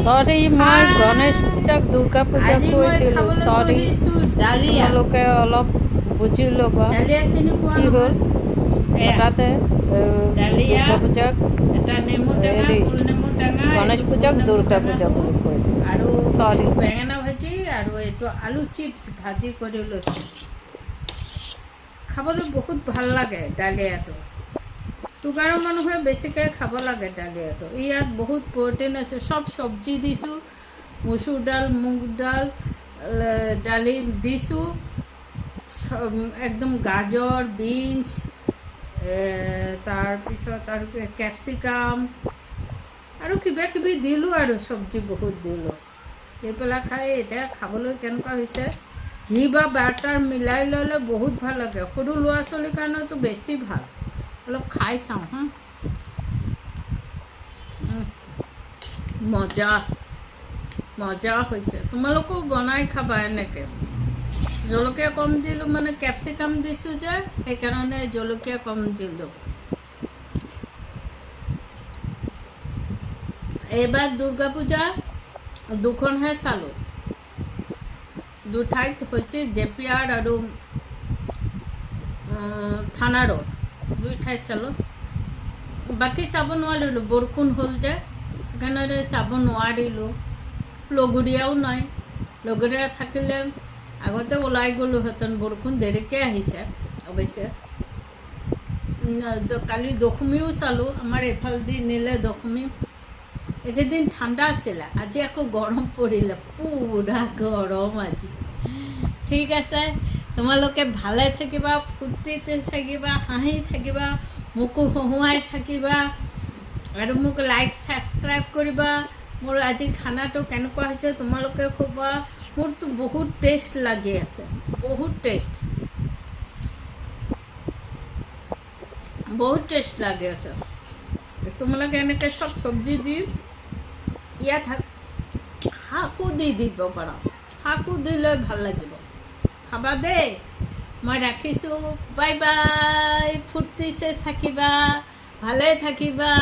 সৰি মই গণেশ পূজাক দুৰ্গা পূজাক কৈ দিলোঁ সৰি তোমালোকে অলপ বুজি ল'বা কি হ'ল হঠাতে দুৰ্গা পূজাক হেৰি গণেশ পূজাক দুৰ্গা পূজা বুলি কৈ দিলোঁ আৰু সৰি বেঙেনা ভাজি আৰু এইটো আলু চিপছ ভাজি কৰি লৈছোঁ। খাবলৈ বহুত ভাল লাগে ডালিয়াটো। চুগাৰৰ মানুহে বেছিকৈ খাব লাগে ডালিয়াটো। ইয়াত বহুত প্ৰ'টিন আছে। চব চব্জি দিছোঁ, মচুৰ দাল, মুগ দাল, দালি দিছোঁ, একদম গাজৰ, বিনছ, তাৰপিছত আৰু কেপচিকাম আৰু কিবা কিবি দিলোঁ আৰু চব্জি বহুত দিলোঁ। দি পেলাই খাই এতিয়া খাবলৈ কেনেকুৱা হৈছে, ঘি বা বাটাৰ মিলাই ল'লে বহুত ভাল লাগে। সৰু ল'ৰা ছোৱালীৰ কাৰণেতো বেছি ভাল। অলপ খাই চাওঁ হা। মজা মজা হৈছে। তোমালোকেও বনাই খাবা এনেকৈ। জলকীয়া কম দিলোঁ, মানে কেপচিকাম দিছোঁ যে সেইকাৰণে জলকীয়া কম দিলোঁ। এইবাৰ দুৰ্গা পূজা দুখনহে চালোঁ। দুঠাইত হৈছে, জেপিয়াৰ আৰু থানা ৰোড, দুই ঠাইত চালোঁ। বাকী চাব নোৱাৰিলোঁ, বৰষুণ হ'ল যে সেইকাৰণে চাব নোৱাৰিলোঁ। লগৰীয়াও নাই। লগৰীয়া থাকিলে আগতে ওলাই গ'লোহেঁতেন। বৰষুণ দেৰিকৈ আহিছে অৱশ্যে। কালি দশমীও চালোঁ। আমাৰ এইফালেদি নিলে দশমী। এইকেইদিন ঠাণ্ডা আছিলে, আজি আকৌ গৰম পৰিলে, পুৰা গৰম আজি। ঠিক আছে, তোমালোকে ভালে থাকিবা, ফূৰ্তিতে থাকিবা, হাঁহি থাকিবা, মোকো হহুৱাই থাকিবা আৰু মোক লাইক ছাবস্ক্ৰাইব কৰিবা। মোৰ আজি খানাটো কেনেকুৱা হৈছে তোমালোকে ক'বা। মোৰতো বহুত টেষ্ট লাগি আছে, বহুত টেষ্ট লাগি আছে। তোমালোকে এনেকৈ চব চব্জি দি ইয়াত শাকো দি দিব পাৰা। শাকো দিলে ভাল লাগিব। খাবা দেই। মই ৰাখিছোঁ। Bye bye. ফূৰ্তিছে থাকিবা, ভালে থাকিবা।